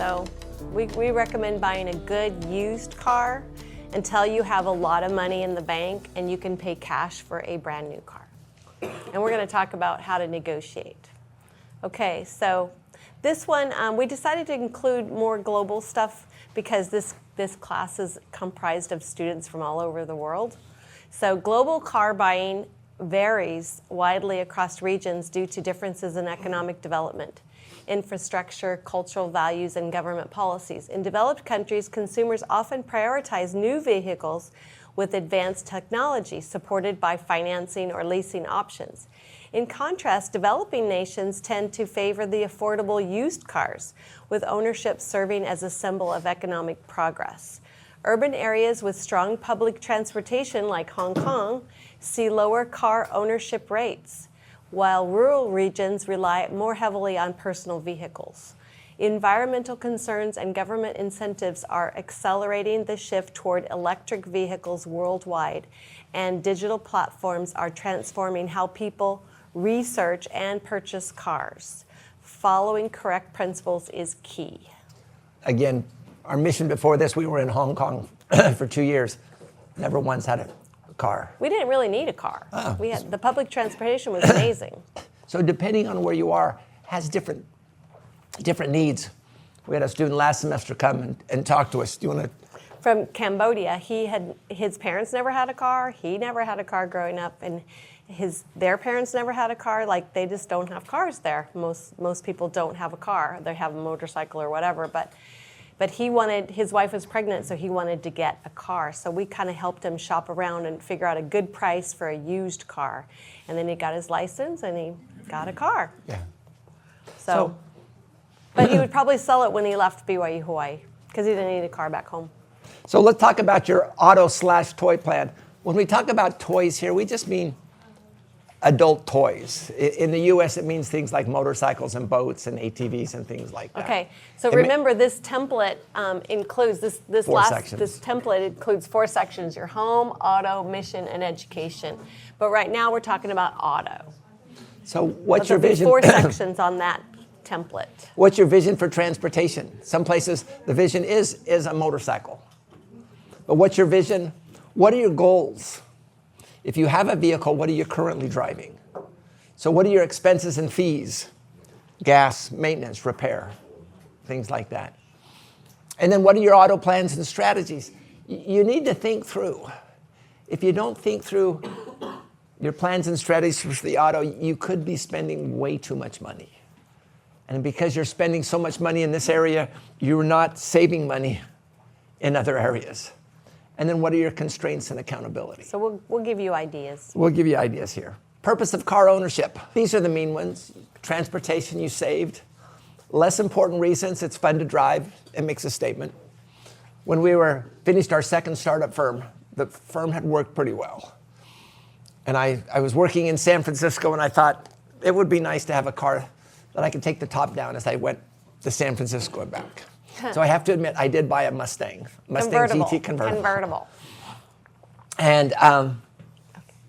So we recommend buying a good used car until you have a lot of money in the bank and you can pay cash for a brand new car. And we're going to talk about how to negotiate. Okay, so this one, we decided to include more global stuff because this class is comprised of students from all over the world. So global car buying varies widely across regions due to differences in economic development, infrastructure, cultural values, and government policies. In developed countries, consumers often prioritize new vehicles with advanced technology supported by financing or leasing options. In contrast, developing nations tend to favor the affordable used cars, with ownership serving as a symbol of economic progress. Urban areas with strong public transportation, like Hong Kong, see lower car ownership rates, while rural regions rely more heavily on personal vehicles. Environmental concerns and government incentives are accelerating the shift toward electric vehicles worldwide, and digital platforms are transforming how people research and purchase cars. Following correct principles is key. Again, our mission before this, we were in Hong Kong for 2 years. Never once had a car. We didn't really need a car. The public transportation was amazing. So depending on where you are, has different needs. We had a student last semester come and talk to us. Do you want to? From Cambodia, his parents never had a car. He never had a car growing up, and their parents never had a car. Like, they just don't have cars there. Most people don't have a car. They have a motorcycle or whatever. But his wife was pregnant, so he wanted to get a car. So we kind of helped him shop around and figure out a good price for a used car. And then he got his license and he got a car. Yeah. So but he would probably sell it when he left BYU Hawaii because he didn't need a car back home. So let's talk about your auto/toy plan. When we talk about toys here, we just mean adult toys. In the U.S., it means things like motorcycles and boats and ATVs and things like that. Okay, so remember this template includes this template includes 4 sections: your home, auto, mission, and education. But right now we're talking about auto. So what's your vision? 4 sections on that template. What's your vision for transportation? Some places the vision is a motorcycle. But what's your vision? What are your goals? If you have a vehicle, what are you currently driving? So what are your expenses and fees? Gas, maintenance, repair, things like that. And then what are your auto plans and strategies? You need to think through. If you don't think through your plans and strategies for the auto, you could be spending way too much money. And because you're spending so much money in this area, you're not saving money in other areas. And then what are your constraints and accountability? So we'll give you ideas. We'll give you ideas here. Purpose of car ownership. These are the main ones. Transportation you saved. Less important reasons, it's fun to drive. It makes a statement. When we finished our second startup firm, the firm had worked pretty well. And I was working in San Francisco, and I thought it would be nice to have a car that I could take the top down as I went to San Francisco and back. So I have to admit, I did buy a Mustang GT convertible. And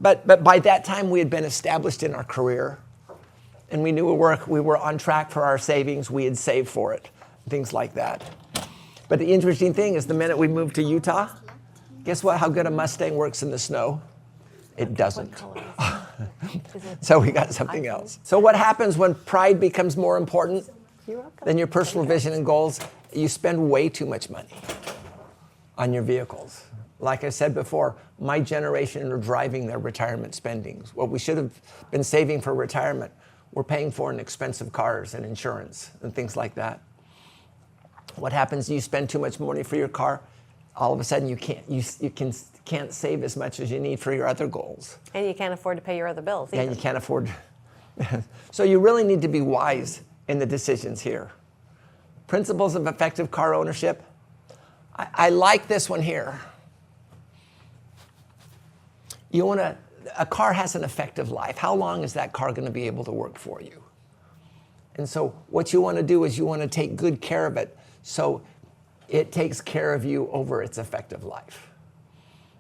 but by that time, we had been established in our career, and we knew we were on track for our savings. We had saved for it, things like that. But the interesting thing is, the minute we moved to Utah, guess what? How good a Mustang works in the snow? It doesn't. So we got something else. So what happens when pride becomes more important than your personal vision and goals? You spend way too much money on your vehicles. Like I said before, my generation are driving their retirement spendings. What we should have been saving for retirement, we're paying for in expensive cars and insurance and things like that. What happens? You spend too much money for your car. All of a sudden, you can't save as much as you need for your other goals. And you can't afford to pay your other bills either. And you can't afford. So you really need to be wise in the decisions here. Principles of effective car ownership. I like this one here. A car has an effective life. How long is that car going to be able to work for you? And so what you want to do is you want to take good care of it so it takes care of you over its effective life.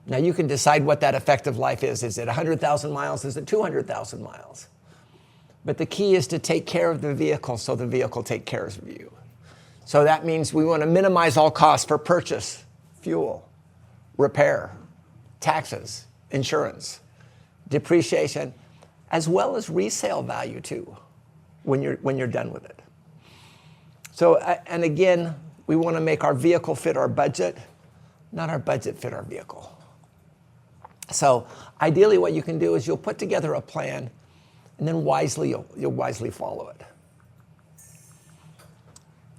Now you can decide what that effective life is. Is it 100,000 miles? Is it 200,000 miles? But the key is to take care of the vehicle so the vehicle takes care of you. So that means we want to minimize all costs for purchase, fuel, repair, taxes, insurance, depreciation, as well as resale value too, when you're done with it. So, and again, we want to make our vehicle fit our budget, not our budget fit our vehicle. So ideally what you can do is you'll put together a plan and then you'll wisely follow it.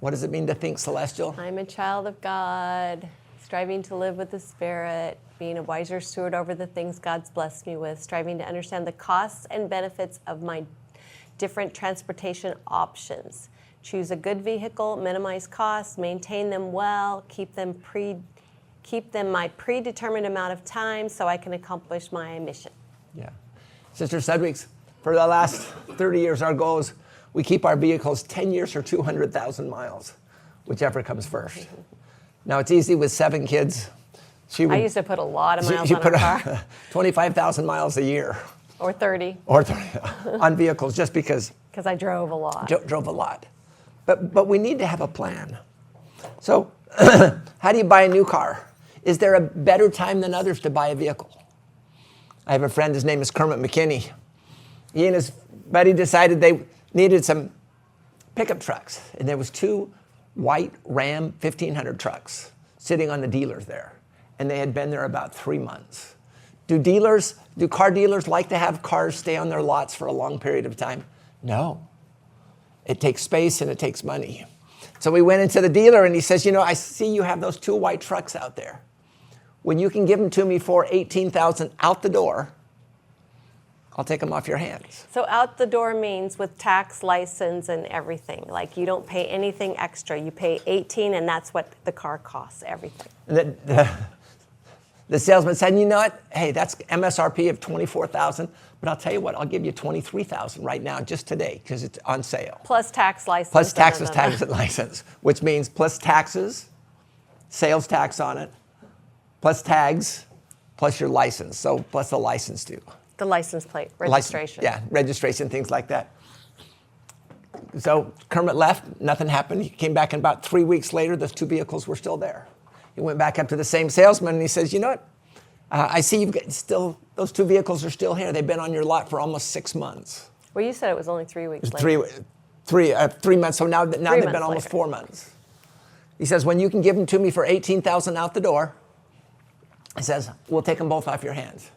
What does it mean to think celestial? I'm a child of God, striving to live with the Spirit, being a wiser steward over the things God's blessed me with, striving to understand the costs and benefits of my different transportation options. Choose a good vehicle, minimize costs, maintain them well, keep them my predetermined amount of time so I can accomplish my mission. Yeah. Sister Sedgwick's, for the last 30 years, our goal is we keep our vehicles 10 years or 200,000 miles, whichever comes first. Now, it's easy with 7 kids. I used to put a lot of miles on our car. 25,000 miles a year. Or 30. Or 30 on vehicles, just because. Because I drove a lot. Drove a lot. But we need to have a plan. So how do you buy a new car? Is there a better time than others to buy a vehicle? I have a friend, his name is Kermit McKinney. He and his buddy decided they needed some pickup trucks. And there was 2 white Ram 1500 trucks sitting on the dealers there. And they had been there about 3 months. Do car dealers like to have cars stay on their lots for a long period of time? No. It takes space and it takes money. So we went into the dealer and he says, I see you have those 2 white trucks out there. When you can give them to me for $18,000 out the door, I'll take them off your hands. So out the door means with tax, license, and everything. Like you don't pay anything extra. You pay $18,000 and that's what the car costs, everything. The salesman said, you know what? Hey, that's MSRP of $24,000, but I'll tell you what, I'll give you $23,000 right now, just today, because it's on sale. Plus tax, license. Plus taxes, tax, and license, which means plus taxes, sales tax on it, plus tags, plus your license. So plus the license too. The license plate, registration. Registration, things like that. So Kermit left, nothing happened. He came back, and about 3 weeks later, those 2 vehicles were still there. He went back up to the same salesman and he says, you know what? I see you've got those 2 vehicles are still here. They've been on your lot for almost 6 months. Well, you said it was only 3 weeks later. 3 months. So now they've been almost later. 4 months. He says, when you can give them to me for $18,000 out the door, he says, we'll take them both off your hands.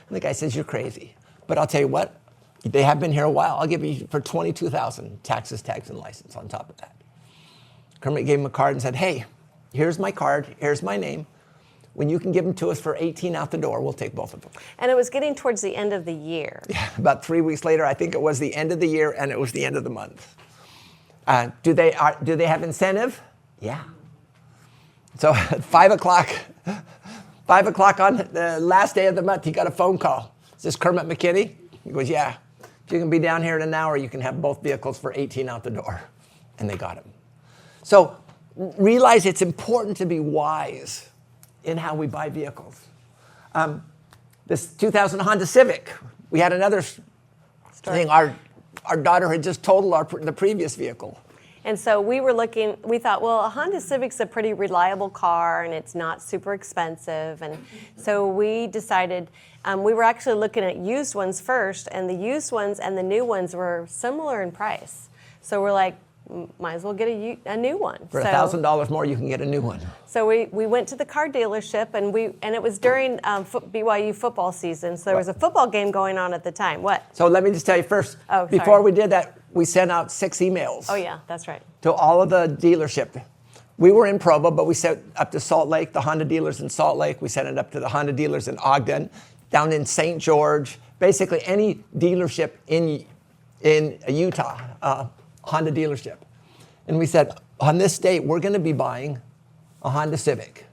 And the guy says, you're crazy. But I'll tell you what, they have been here a while. I'll give you for $22,000, taxes, tags, and license on top of that. Kermit gave him a card and said, hey, here's my card, here's my name. When you can give them to us for $18,000 out the door, we'll take both of them. And it was getting towards the end of the year. Yeah, about 3 weeks later, I think it was the end of the year and it was the end of the month. Do they have incentive? Yeah. So at 5 o'clock on the last day of the month, he got a phone call. Is this Kermit McKinney? He goes, yeah. If you can be down here in an hour, you can have both vehicles for $18,000 out the door. And they got him. So realize it's important to be wise in how we buy vehicles. This 2000 Honda Civic, we had another thing. Our daughter had just totaled the previous vehicle. And so we thought, well, a Honda Civic's a pretty reliable car and it's not super expensive. And so we decided, we were actually looking at used ones first, and the used ones and the new ones were similar in price. So we're like, might as well get a new one. For $1,000 more, you can get a new one. So we went to the car dealership, and it was during BYU football season, so there was a football game going on at the time. What? So let me just tell you first, before we did that, we sent out 6 emails. Oh yeah, that's right. To all of the dealership. We were in Provo, but we sent up to Salt Lake, the Honda dealers in Salt Lake. We sent it up to the Honda dealers in Ogden, down in St. George, basically any dealership in Utah. Honda dealership. And we said, on this date, we're going to be buying a Honda Civic.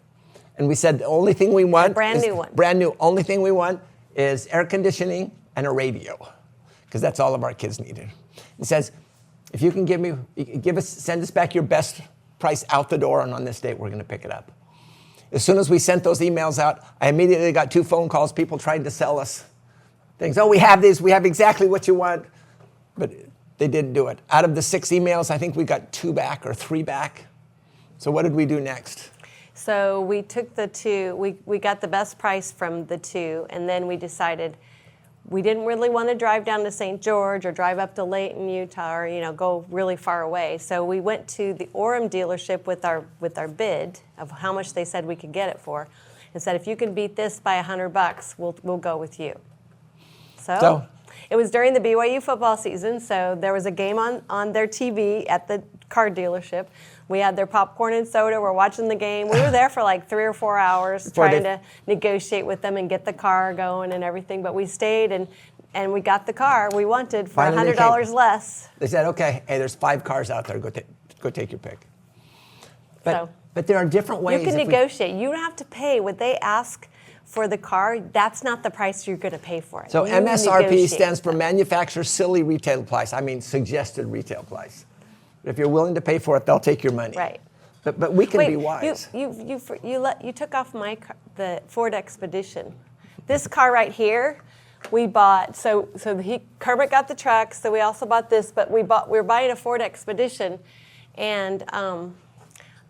And we said, the only thing we want brand new. Only thing we want is air conditioning and a radio, because that's all of our kids needed. It says, if you can send us back your best price out the door, and on this date, we're going to pick it up. As soon as we sent those emails out, I immediately got 2 phone calls, people trying to sell us things. Oh, we have these, we have exactly what you want. But they didn't do it. Out of the 6 emails, I think we got 2 back or 3 back. So what did we do next? So we took the 2, we got the best price from the 2, and then we decided we didn't really want to drive down to St. George or drive up to Layton, Utah, or go really far away. So we went to the Orem dealership with our bid of how much they said we could get it for, and said, if you can beat this by $100, we'll go with you. So it was during the BYU football season, so there was a game on their TV at the car dealership. We had their popcorn and soda. We're watching the game. We were there for like 3 or 4 hours trying to negotiate with them and get the car going and everything. But we stayed and we got the car we wanted for $100 less. They said, okay, hey, there's 5 cars out there. Go take your pick. But there are different ways. You can negotiate. You don't have to pay what they ask for the car. That's not the price you're going to pay for it. So MSRP stands for manufacturer silly retail price. I mean suggested retail price. If you're willing to pay for it, they'll take your money. Right. But we can be wise. You took off my car, the Ford Expedition. This car right here, we bought. So Kermit got the truck. So we also bought this. But we were buying a Ford Expedition, and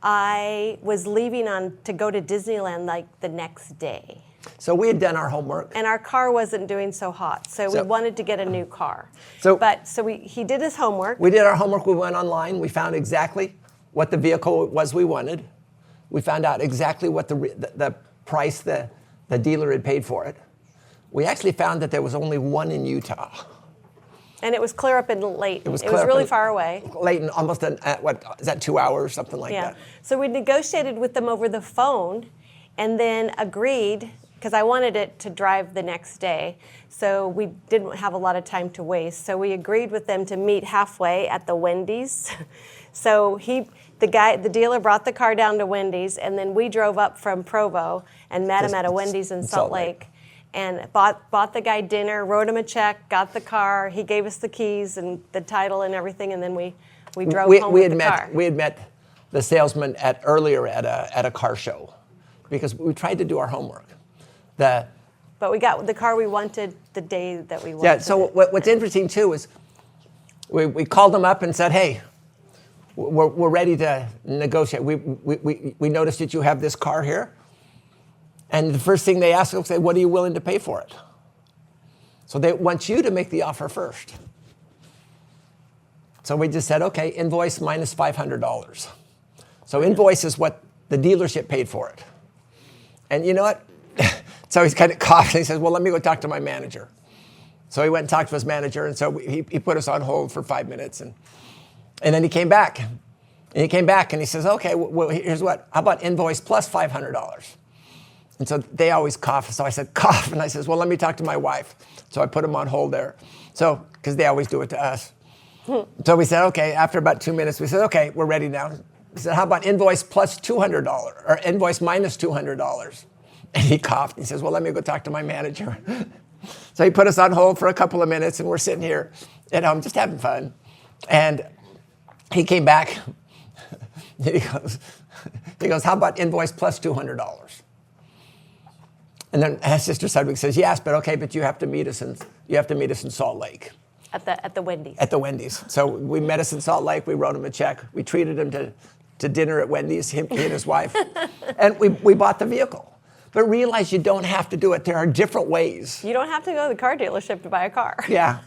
I was leaving to go to Disneyland like the next day. So we had done our homework. And our car wasn't doing so hot, so we wanted to get a new car. He did his homework. We did our homework. We went online. We found exactly what the vehicle was we wanted. We found out exactly what the price the dealer had paid for it. We actually found that there was only one in Utah. And it was clear up in Layton. It was really far away. Layton, almost what is that, 2 hours, something like that? So we negotiated with them over the phone, and then agreed, because I wanted it to drive the next day, so we didn't have a lot of time to waste. So we agreed with them to meet halfway at the Wendy's. So the dealer brought the car down to Wendy's, and then we drove up from Provo and met him at a Wendy's in Salt Lake. And bought the guy dinner, wrote him a check, got the car. He gave us the keys and the title and everything, and then we drove home with the car. We had met the salesman earlier at a car show, because we tried to do our homework. But we got the car we wanted the day that we wanted. Yeah. So what's interesting too is we called them up and said, hey, we're ready to negotiate. We noticed that you have this car here. And the first thing they ask us, say, what are you willing to pay for it? So they want you to make the offer first. So we just said, okay, invoice minus $500. So invoice is what the dealership paid for it. And you know what? So he's kind of coughing. He says, well, let me go talk to my manager. So he went and talked to his manager, and so he put us on hold for 5 minutes. And then he came back. And he came back, and he says, okay, well, here's what. How about invoice plus $500? And so they always cough. So I said, cough. And I says, well, let me talk to my wife. So I put him on hold there. So, because they always do it to us. So we said, okay, after about 2 minutes, we said, okay, we're ready now. We said, how about invoice plus $200 or invoice minus $200? And he coughed. He says, well, let me go talk to my manager. So he put us on hold for a couple of minutes, and we're sitting here at home just having fun. And he came back. He goes, how about invoice plus $200? And then Sister Sudwick says, yes, but you have to meet us in Salt Lake. At the Wendy's. At the Wendy's. So we met us in Salt Lake. We wrote him a check. We treated him to dinner at Wendy's, he and his wife. And we bought the vehicle. But realize you don't have to do it. There are different ways. You don't have to go to the car dealership to buy a car. Yeah.